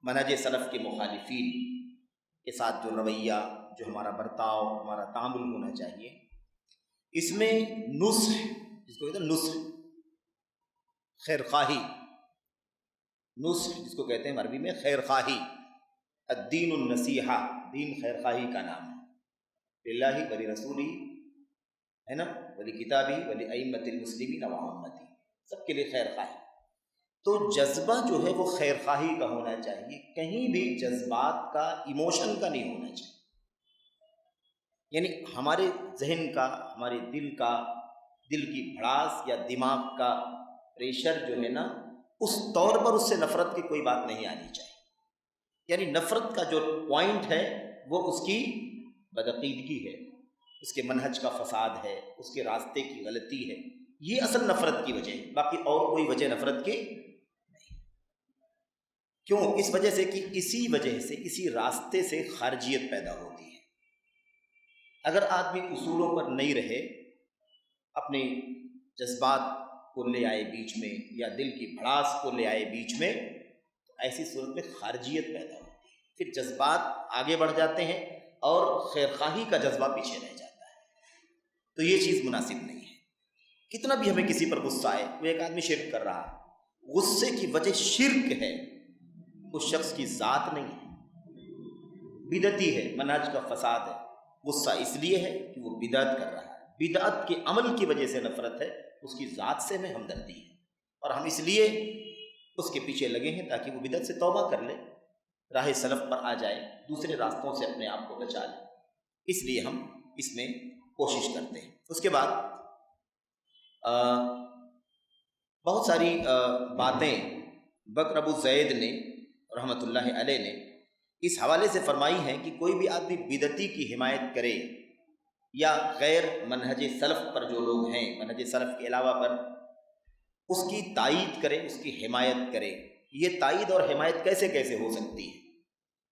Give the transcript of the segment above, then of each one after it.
منہج سلف کے مخالفین کے ساتھ جو رویہ، جو ہمارا برتاؤ، ہمارا تعامل ہونا چاہیے، اس میں نصح، جس کو کہتے ہیں نصح، خیر خواہی، نصح جس کو کہتے ہیں عربی میں خیر خواہی، الدین النصیحہ، دین خیر خواہی کا نام ہے، للہ ولی رسولی، ہے نا، ولی کتابی ولی ائمۃ المسلمین و امتی، سب کے لیے خیر خواہی۔ تو جذبہ جو ہے وہ خیر خواہی کا ہونا چاہیے، کہیں بھی جذبات کا، ایموشن کا نہیں ہونا چاہیے، یعنی ہمارے ذہن کا، ہمارے دل کا، دل کی بھڑاس یا دماغ کا پریشر جو ہے نا، اس طور پر اس سے نفرت کی کوئی بات نہیں آنی چاہیے، یعنی نفرت کا جو پوائنٹ ہے وہ اس کی بدعقیدگی ہے، اس کے منہج کا فساد ہے، اس کے راستے کی غلطی ہے، یہ اصل نفرت کی وجہ ہے، باقی اور کوئی وجہ نفرت کی نہیں۔ کیوں؟ اس وجہ سے کہ اسی وجہ سے، اسی راستے سے خارجیت پیدا ہوتی ہے۔ اگر آدمی اصولوں پر نہیں رہے، اپنے جذبات کو لے آئے بیچ میں، یا دل کی بھڑاس کو لے آئے بیچ میں، تو ایسی صورت میں خارجیت پیدا ہوتی ہے، پھر جذبات آگے بڑھ جاتے ہیں اور خیر خواہی کا جذبہ پیچھے رہ جاتا ہے، تو یہ چیز مناسب نہیں ہے۔ کتنا بھی ہمیں کسی پر غصہ آئے، وہ ایک آدمی شرک کر رہا ہے، غصے کی وجہ شرک ہے، اس شخص کی ذات نہیں ہے، بدعتی ہے، منہج کا فساد ہے، غصہ اس لیے ہے کہ وہ بدعت کر رہا ہے، بدعت کے عمل کی وجہ سے نفرت ہے، اس کی ذات سے ہمیں ہمدردی ہے، اور ہم اس لیے اس کے پیچھے لگے ہیں تاکہ وہ بدعت سے توبہ کر لے، راہ سلف پر آ جائے، دوسرے راستوں سے اپنے آپ کو بچا لے، اس لیے ہم اس میں کوشش کرتے ہیں۔ اس کے بعد بہت ساری باتیں بکر ابو زید نے رحمۃ اللہ علیہ نے اس حوالے سے فرمائی ہیں کہ کوئی بھی آدمی بدعتی کی حمایت کرے، یا غیر منہج سلف پر جو لوگ ہیں، منہج سلف کے علاوہ پر، اس کی تائید کرے، اس کی حمایت کرے۔ یہ تائید اور حمایت کیسے کیسے ہو سکتی ہے؟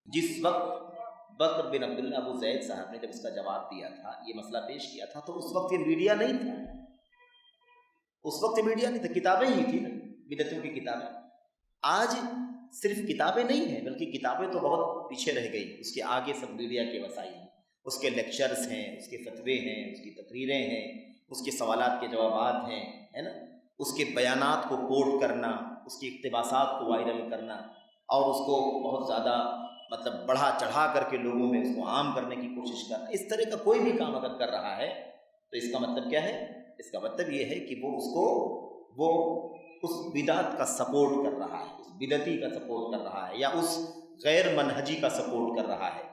جس وقت بکر بن عبداللہ ابو زید صاحب نے جب اس کا جواب دیا تھا، یہ مسئلہ پیش کیا تھا، تو اس وقت یہ میڈیا نہیں تھا، اس وقت یہ میڈیا نہیں تھا، کتابیں ہی تھیں نا، بدعتوں کی کتابیں۔ آج صرف کتابیں نہیں ہیں، بلکہ کتابیں تو بہت پیچھے رہ گئی، اس کے آگے سب میڈیا کے وسائل ہیں، اس کے لیکچرز ہیں، اس کے فتوے ہیں، اس کی تقریریں ہیں، اس کے سوالات کے جوابات ہیں، ہے نا، اس کے بیانات کو کوٹ کرنا، اس کی اقتباسات کو وائرل کرنا، اور اس کو بہت زیادہ مطلب بڑھا چڑھا کر کے لوگوں میں اس کو عام کرنے کی کوشش کرنا۔ اس طرح کا کوئی بھی کام اگر کر رہا ہے تو اس کا مطلب کیا ہے؟ اس کا مطلب یہ ہے کہ وہ اس بدعت کا سپورٹ کر رہا ہے، اس بدعتی کا سپورٹ کر رہا ہے، یا اس غیر منہجی کا سپورٹ کر رہا ہے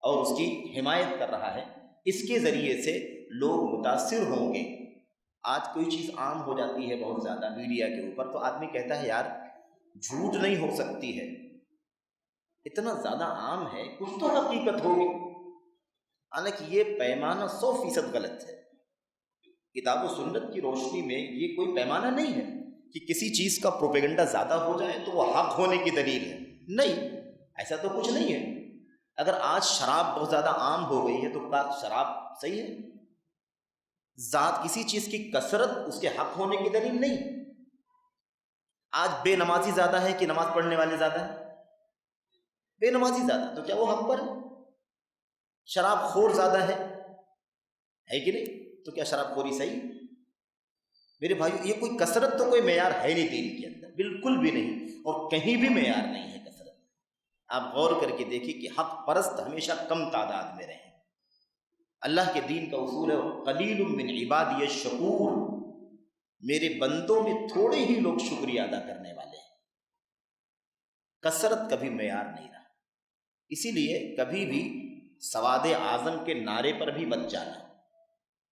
اور اس کی حمایت کر رہا ہے۔ اس کے ذریعے سے لوگ متاثر ہوں گے۔ آج کوئی چیز عام ہو جاتی ہے بہت زیادہ میڈیا کے اوپر، تو آدمی کہتا ہے یار جھوٹ نہیں ہو سکتی ہے، اتنا زیادہ عام ہے، کچھ تو حقیقت ہوگی، حالانکہ یہ پیمانہ 100% غلط ہے۔ کتاب و سنت کی روشنی میں یہ کوئی پیمانہ نہیں ہے کہ کسی چیز کا پروپیگنڈا زیادہ ہو جائے تو وہ حق ہونے کی دلیل ہے، نہیں، ایسا تو کچھ نہیں ہے۔ اگر آج شراب بہت زیادہ عام ہو گئی ہے تو کیا شراب صحیح ہے؟ ذات کسی چیز کی کثرت اس کے حق ہونے کی دلیل نہیں۔ آج بے نمازی زیادہ ہے کہ نماز پڑھنے والے زیادہ ہیں؟ بے نمازی زیادہ، تو کیا وہ حق پر ہے؟ شراب خور زیادہ ہے کہ نہیں؟ تو کیا شراب خوری صحیح؟ میرے بھائیو، یہ کوئی کثرت تو کوئی معیار ہے نہیں دین کے اندر، بالکل بھی نہیں، اور کہیں بھی معیار نہیں ہے کثرت۔ آپ غور کر کے دیکھیں کہ حق پرست ہمیشہ کم تعداد میں رہیں۔ اللہ کے دین کا اصول ہے قلیل من عبادی الشکور، میرے بندوں میں تھوڑے ہی لوگ شکریہ ادا کرنے والے ہیں، کثرت کبھی معیار نہیں رہا۔ اسی لیے کبھی بھی سواد اعظم کے نعرے پر بھی مت جانا۔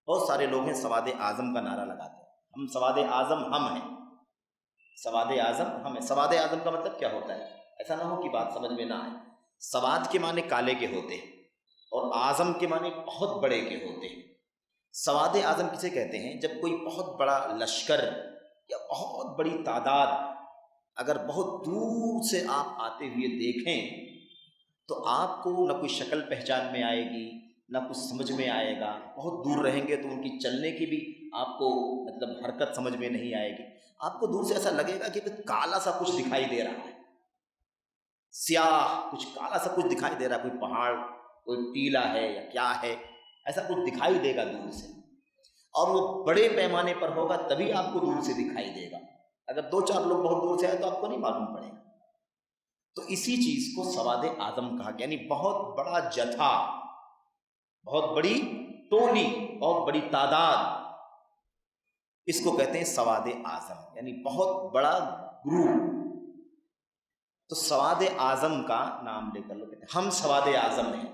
بہت سارے لوگ ہیں سواد اعظم کا نعرہ لگاتے ہیں، ہم سواد اعظم ہم ہیں، سواد اعظم ہم ہیں۔ سواد اعظم کا مطلب کیا ہوتا ہے؟ ایسا نہ ہو کہ بات سمجھ میں نہ آئے۔ سواد کے معنی کالے کے ہوتے ہیں، اور اعظم کے معنی بہت بڑے کے ہوتے ہیں۔ سواد اعظم کسے کہتے ہیں؟ جب کوئی بہت بڑا لشکر یا بہت بڑی تعداد اگر بہت دور سے آپ آتے ہوئے دیکھیں تو آپ کو نہ کوئی شکل پہچان میں آئے گی، نہ کچھ سمجھ میں آئے گا۔ بہت دور رہیں گے تو ان کی چلنے کی بھی آپ کو مطلب حرکت سمجھ میں نہیں آئے گی۔ آپ کو دور سے ایسا لگے گا کہ کالا سا کچھ دکھائی دے رہا ہے، سیاہ کچھ کالا سا کچھ دکھائی دے رہا، کوئی پہاڑ، کوئی ٹیلا ہے یا کیا ہے، ایسا کچھ دکھائی دے گا دور سے، اور وہ بڑے پیمانے پر ہوگا تبھی آپ کو دور سے دکھائی دے گا، اگر دو چار لوگ بہت دور سے آئے تو آپ کو نہیں معلوم پڑے گا۔ تو اسی چیز کو سواد اعظم کہا گیا، یعنی بہت بڑا جتھا، بہت بڑی ٹولی، بہت بڑی تعداد، اس کو کہتے ہیں سواد اعظم، یعنی بہت بڑا گروپ۔ تو سواد اعظم کا نام لے کر لوگ کہتے ہیں ہم سواد اعظم ہیں،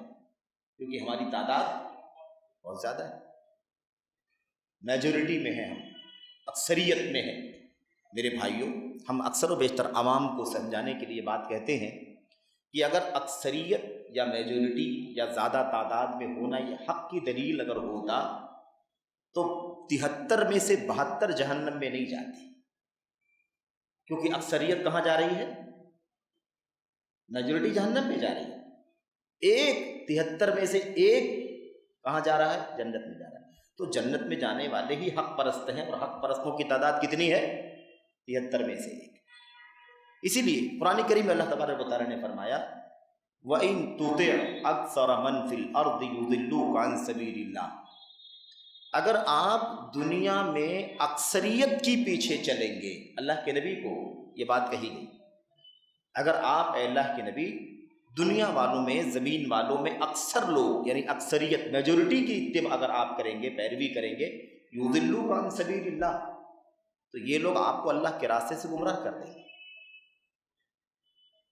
کیونکہ ہماری تعداد بہت زیادہ ہے، میجورٹی میں ہیں، ہم اکثریت میں ہیں۔ میرے بھائیوں، ہم اکثر و بیشتر عوام کو سمجھانے کے لیے بات کہتے ہیں کہ اگر اکثریت یا میجورٹی یا زیادہ تعداد میں ہونا یہ حق کی دلیل اگر ہوتا تو 73 میں سے 72 جہنم میں نہیں جاتی، کیونکہ اکثریت کہاں جا رہی ہے؟ میجورٹی جہنم میں جا رہی ہے، ایک 73 میں سے ایک کہاں جا رہا ہے؟ جنت میں جا رہا ہے۔ تو جنت میں جانے والے ہی حق پرست ہیں، اور حق پرستوں کی تعداد کتنی ہے؟ 73 میں سے ایک۔ اسی لیے قرآن کریم میں اللہ تبارک و تعالیٰ نے فرمایا وَإِن تُطِعْ أَكْثَرَ مَنْ فِي الْأَرْضِ يُضِلُّوكَ عَنْ سَبِيلِ اللَّهِ، اگر آپ دنیا میں اکثریت کی پیچھے چلیں گے، اللہ کے نبی کو یہ بات کہی گئی، اگر آپ اے اللہ کے نبی دنیا والوں میں، زمین والوں میں اکثر لوگ یعنی اکثریت میجورٹی کی اتباع اگر آپ کریں گے، پیروی کریں گے، یضلوک عن سبیل اللہ، تو یہ لوگ آپ کو اللہ کے راستے سے گمراہ کر دیں گے۔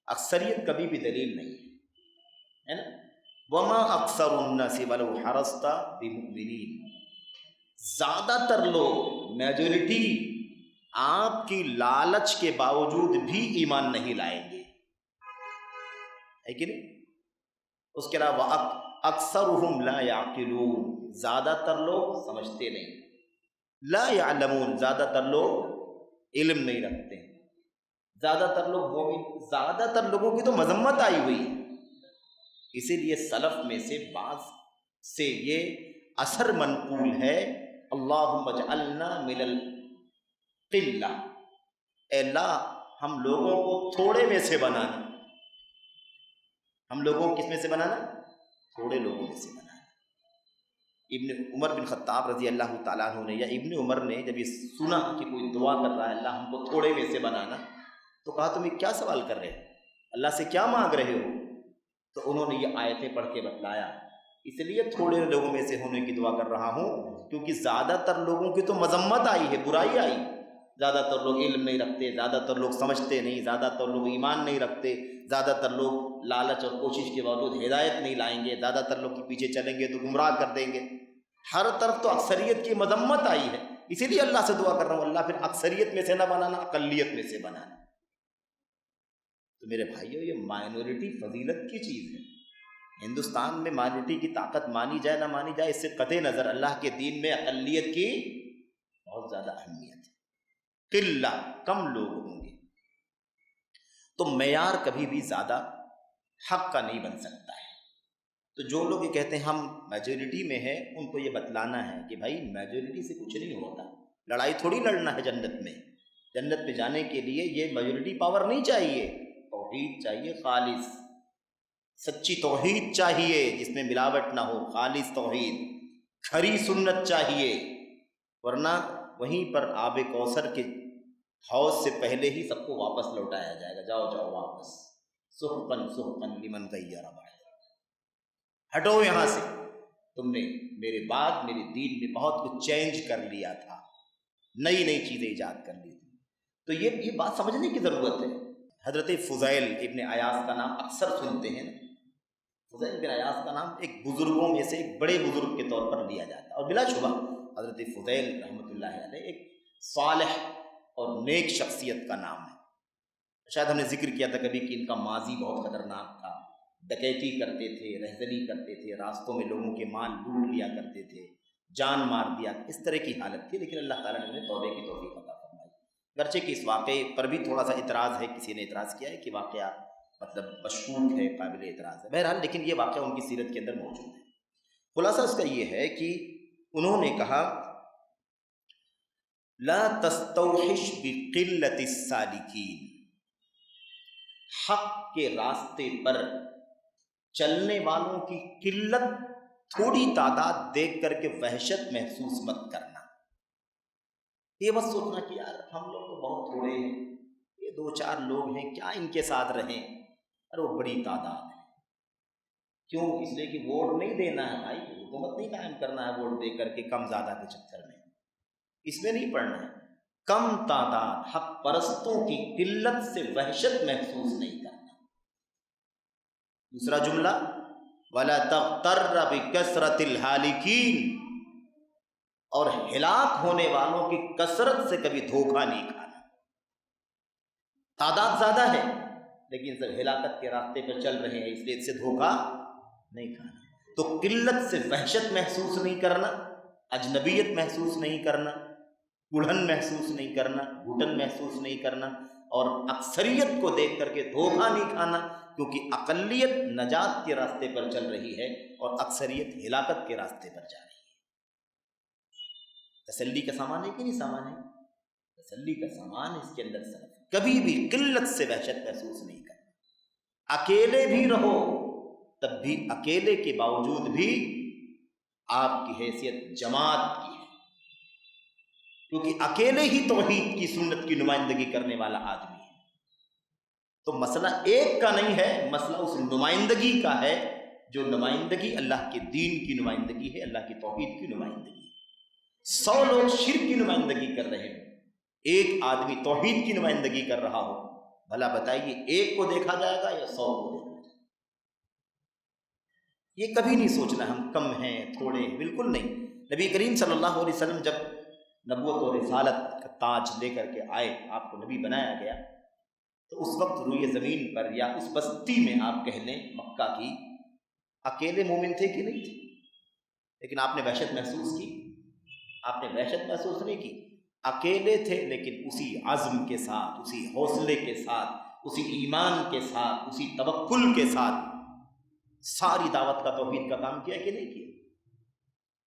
اکثریت کبھی بھی دلیل نہیں ہے نا؟ وما اکثر الناس ولو حرصت بمؤمنین، زیادہ تر لوگ، میجورٹی، آپ کی لالچ کے باوجود بھی ایمان نہیں لائیں گے، ہے کہ نہیں؟ اس کے علاوہ اکثرهم لا یعقلون، زیادہ تر لوگ سمجھتے نہیں، لا یعلمون، زیادہ تر لوگ علم نہیں رکھتے ہیں، زیادہ تر لوگ مومن، زیادہ تر لوگوں کی تو مذمت آئی ہوئی ہے۔ اسی لیے سلف میں سے بعض سے یہ اثر منقول ہے اللہم اجعلنا من القلہ، اے اللہ ہم لوگوں کو تھوڑے میں سے بنانا، ہم لوگوں کو کس میں سے بنانا؟ تھوڑے لوگوں میں سے بنانا۔ ابن عمر بن خطاب رضی اللہ تعالیٰ عنہ نے، یا ابن عمر نے جب یہ سنا کہ کوئی دعا کر رہا ہے اللہ ہم کو تھوڑے میں سے بنانا، تو کہا تم یہ کیا سوال کر رہے ہو، اللہ سے کیا مانگ رہے ہو؟ تو انہوں نے یہ آیتیں پڑھ کے بتلایا اس لیے تھوڑے لوگوں میں سے ہونے کی دعا کر رہا ہوں کیونکہ زیادہ تر لوگوں کی تو مذمت آئی ہے، برائی آئی، زیادہ تر لوگ علم نہیں رکھتے، زیادہ تر لوگ سمجھتے نہیں، زیادہ تر لوگ ایمان نہیں رکھتے، زیادہ تر لوگ لالچ اور کوشش کے باوجود ہدایت نہیں لائیں گے، زیادہ تر لوگ کے پیچھے چلیں گے تو گمراہ کر دیں گے۔ ہر طرف تو اکثریت کی مذمت آئی ہے، اسی لیے اللہ سے دعا کر رہا ہوں اللہ پھر اکثریت میں سے نہ بنانا، اقلیت میں سے بنانا۔ تو میرے بھائیو یہ مائنورٹی فضیلت کی چیز ہے، ہندوستان میں مائنورٹی کی طاقت مانی جائے نہ مانی جائے اس سے قطع نظر اللہ کے دین میں اقلیت کی بہت زیادہ اہمیت ہے۔ قلہ، کم لوگ ہوں گے، تو معیار کبھی بھی زیادہ حق کا نہیں بن سکتا ہے۔ تو جو لوگ یہ کہتے ہیں ہم میجورٹی میں ہیں ان کو یہ بتلانا ہے کہ بھائی میجورٹی سے کچھ نہیں ہوتا، لڑائی تھوڑی لڑنا ہے جنت میں، جنت میں جانے کے لیے یہ میجورٹی پاور نہیں چاہیے، توحید چاہیے، خالص سچی توحید چاہیے جس میں ملاوٹ نہ ہو، خالص توحید، کھری سنت چاہیے، ورنہ وہیں پر آب کوثر کے حوض سے پہلے ہی سب کو واپس لوٹایا جائے گا، جاؤ جاؤ واپس، سحقن سحقن لمن غیر بعد، ہٹو یہاں سے، تم نے میرے بعد میرے دین میں بہت کچھ چینج کر لیا تھا، نئی نئی چیزیں ایجاد کر لی تھی۔ تو یہ بات سمجھنے کی ضرورت ہے۔ حضرت فضیل ابن عیاض کا نام اکثر سنتے ہیں، فضیل بن عیاض کا نام ایک بزرگوں میں سے ایک بڑے بزرگ کے طور پر لیا جاتا ہے، اور بلا شبہ حضرت فضیل رحمۃ اللہ علیہ ایک صالح اور نیک شخصیت کا نام ہے۔ شاید ہم نے ذکر کیا تھا کبھی کہ ان کا ماضی بہت خطرناک تھا، ڈکیتی کرتے تھے، رہزنی کرتے تھے، راستوں میں لوگوں کے مال لوٹ لیا کرتے تھے، جان مار دیا، اس طرح کی حالت تھی، لیکن اللہ تعالیٰ نے انہیں توبے کی توفیق عطا فرمائی۔ گرچہ کہ اس واقعے پر بھی تھوڑا سا اعتراض ہے، کسی نے اعتراض کیا ہے کہ واقعہ مطلب مشکوک ہے، قابل اعتراض ہے، بہرحال لیکن یہ واقعہ ان کی سیرت کے اندر موجود ہے۔ خلاصہ اس کا یہ ہے کہ انہوں نے کہا لا تستوحش بقلت السالکین، حق کے راستے پر چلنے والوں کی قلت، تھوڑی تعداد دیکھ کر کے وحشت محسوس مت کرنا. یہ مت سوچنا کہ یار ہم لوگ تو بہت تھوڑے ہیں، یہ 2-4 لوگ ہیں، کیا ان کے ساتھ رہیں، اور وہ بڑی تعداد ہے. کیوں؟ اس لیے کہ ووٹ نہیں دینا ہے بھائی، حکومت نہیں قائم کرنا ہے ووٹ دے کر کے کم زیادہ کے چکر میں، اس میں نہیں پڑنا ہے. کم تعداد حق پرستوں کی قلت سے وحشت محسوس نہیں کرنا. دوسرا جملہ وَلَا تَغْتَرَّ بِكَثْرَةِ الْهَالِكِينَ، اور ہلاک ہونے والوں کی کثرت سے کبھی دھوکہ نہیں کھانا. تعداد زیادہ ہے لیکن سب ہلاکت کے راستے پر چل رہے ہیں، اس لیے اس سے دھوکہ نہیں کھانا. تو قلت سے وحشت محسوس نہیں کرنا، اجنبیت محسوس نہیں کرنا، کڑھن محسوس نہیں کرنا، گھٹن محسوس نہیں کرنا، اور اکثریت کو دیکھ کر کے دھوکہ نہیں کھانا، کیونکہ اقلیت نجات کے راستے پر چل رہی ہے اور اکثریت ہلاکت کے راستے پر جا رہی ہے. تسلی کا سامان ہے کہ نہیں سامان ہے؟ تسلی کا سامان اس کے اندر صرف کبھی بھی قلت سے وحشت محسوس نہیں کرنا. اکیلے بھی رہو تب بھی اکیلے کے باوجود بھی آپ کی حیثیت جماعت کی ہے، کیونکہ اکیلے ہی توحید کی سنت کی نمائندگی کرنے والا آدمی ہے. تو مسئلہ ایک کا نہیں ہے، مسئلہ اس نمائندگی کا ہے، جو نمائندگی اللہ کے دین کی نمائندگی ہے، اللہ کی توحید کی نمائندگی. 100 لوگ شرک کی نمائندگی کر رہے ہیں، ایک آدمی توحید کی نمائندگی کر رہا ہو، بھلا بتائیے ایک کو دیکھا جائے گا یا 100 کو دیکھا جائے گا؟ یہ کبھی نہیں سوچنا ہم کم ہیں، تھوڑے ہیں، بالکل نہیں. نبی کریم صلی اللہ علیہ وسلم جب نبوت اور رسالت کا تاج لے کر کے آئے، آپ کو نبی بنایا گیا، تو اس وقت روئے زمین پر یا اس بستی میں آپ کہہ لیں مکہ کی، اکیلے مومن تھے کہ نہیں تھے؟ لیکن آپ نے وحشت محسوس کی؟ آپ نے وحشت محسوس نہیں کی. اکیلے تھے لیکن اسی عزم کے ساتھ، اسی حوصلے کے ساتھ، اسی ایمان کے ساتھ، اسی توکل کے ساتھ ساری دعوت کا توحید کا کام کیا کہ نہیں کیا؟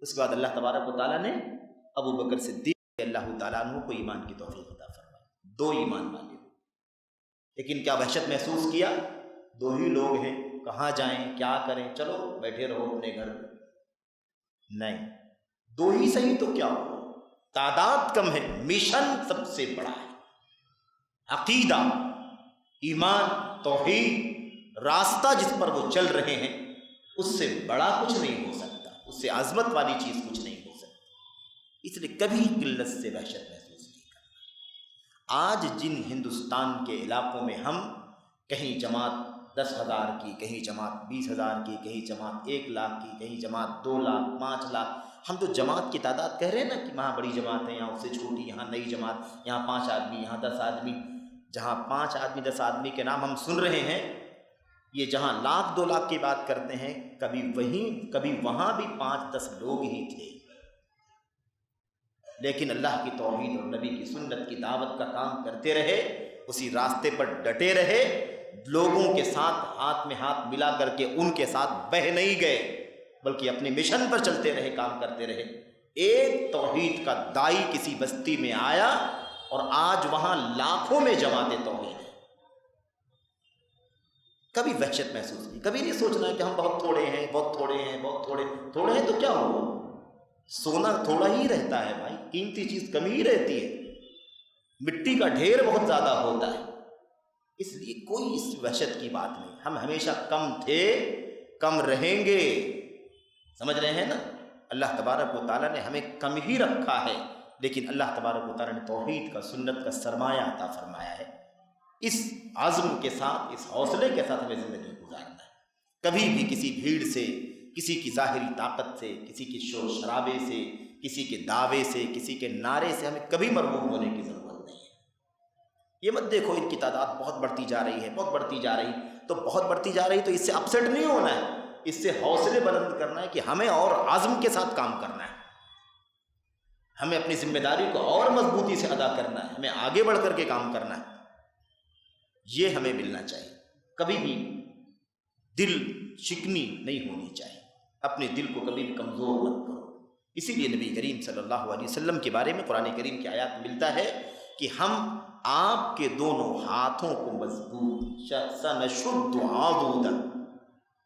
اس کے بعد اللہ تبارک و تعالیٰ نے ابو بکر صدیق اللہ تعالیٰ عنہ کو ایمان کی توفیق عطا فرمائی، 2 ایمان والے. لیکن کیا وحشت محسوس کیا؟ 2 ہی لوگ ہیں، کہاں جائیں، کیا کریں، چلو بیٹھے رہو اپنے گھر میں. نہیں، 2 ہی صحیح تو کیا ہو، تعداد کم ہے، مشن سب سے بڑا ہے. عقیدہ، ایمان، توحید، راستہ جس پر وہ چل رہے ہیں، اس سے بڑا کچھ نہیں ہو سکتا، اس سے عظمت والی چیز کچھ نہیں ہو سکتی. اس لیے کبھی قلت سے وحشت محسوس نہیں کرنا. آج جن ہندوستان کے علاقوں میں ہم کہیں جماعت 10,000 کی، کہیں جماعت 20,000 کی، کہیں جماعت 1 لاکھ کی، کہیں جماعت 2 لاکھ 5 لاکھ، ہم تو جماعت کی تعداد کہہ رہے ہیں نا کہ وہاں بڑی جماعت ہے، یہاں اس سے چھوٹی، یہاں نئی جماعت، یہاں 5 آدمی، یہاں 10 آدمی. جہاں 5 آدمی 10 آدمی کے نام ہم سن رہے ہیں، یہ جہاں 1,00,000 2 لاکھ کی بات کرتے ہیں، کبھی وہاں بھی 5-10 لوگ ہی تھے. لیکن اللہ کی توحید اور نبی کی سنت کی دعوت کا کام کرتے رہے، اسی راستے پر ڈٹے رہے، لوگوں کے ساتھ ہاتھ میں ہاتھ ملا کر کے ان کے ساتھ بہہ نہیں گئے، بلکہ اپنے مشن پر چلتے رہے، کام کرتے رہے. ایک توحید کا دائی کسی بستی میں آیا اور آج وہاں لاکھوں میں جماعت توحید ہے. کبھی وحشت محسوس نہیں، کبھی نہیں سوچنا کہ ہم بہت تھوڑے ہیں، بہت تھوڑے ہیں، بہت تھوڑے ہیں. تو کیا ہوا؟ سونا تھوڑا ہی رہتا ہے بھائی، قیمتی چیز کم ہی رہتی ہے، مٹی کا ڈھیر بہت زیادہ ہوتا ہے. اس لیے کوئی اس وحشت کی بات نہیں. ہم ہمیشہ کم تھے، کم رہیں گے. سمجھ رہے ہیں نا؟ اللہ تبارک و تعالیٰ نے ہمیں کم ہی رکھا ہے، لیکن اللہ تبارک و تعالیٰ نے توحید کا، سنت کا سرمایہ عطا فرمایا ہے. اس عزم کے ساتھ، اس حوصلے کے ساتھ ہمیں زندگی گزارنا ہے. کبھی بھی کسی بھیڑ سے، کسی کی ظاہری طاقت سے، کسی کے شور شرابے سے، کسی کے دعوے سے، کسی کے نعرے سے ہمیں کبھی مرغوب ہونے کی ضرورت نہیں ہے. یہ مت دیکھو ان کی تعداد بہت بڑھتی جا رہی ہے، بہت بڑھتی جا رہی، تو بہت بڑھتی جا رہی تو اس سے اپسیٹ نہیں ہونا ہے، اس سے حوصلے بلند کرنا ہے کہ ہمیں اور عزم کے ساتھ کام کرنا ہے، ہمیں اپنی ذمہ داری کو اور مضبوطی سے ادا کرنا ہے، ہمیں آگے بڑھ کر کے کام کرنا ہے. یہ ہمیں ملنا چاہیے. کبھی بھی دل شکنی نہیں ہونی چاہیے، اپنے دل کو کبھی بھی کمزور مت کرو. اسی لیے نبی کریم صلی اللہ علیہ وسلم کے بارے میں قرآن کریم کی آیات میں ملتا ہے کہ ہم آپ کے دونوں ہاتھوں کو مضبوط سنشد عضودا،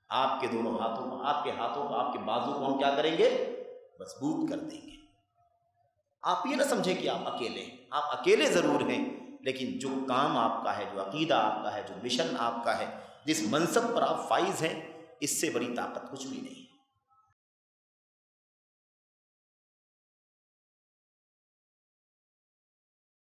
آپ کے دونوں ہاتھوں کو، آپ کے ہاتھوں کو، آپ کے بازو کو ہم کیا کریں گے؟ مضبوط کر دیں گے۔ آپ یہ نہ سمجھیں کہ آپ اکیلے ہیں، آپ اکیلے ضرور ہیں، لیکن جو کام آپ کا ہے، جو عقیدہ آپ کا ہے، جو مشن آپ کا ہے، جس منصب پر آپ فائز ہیں، اس سے بڑی طاقت کچھ بھی نہیں۔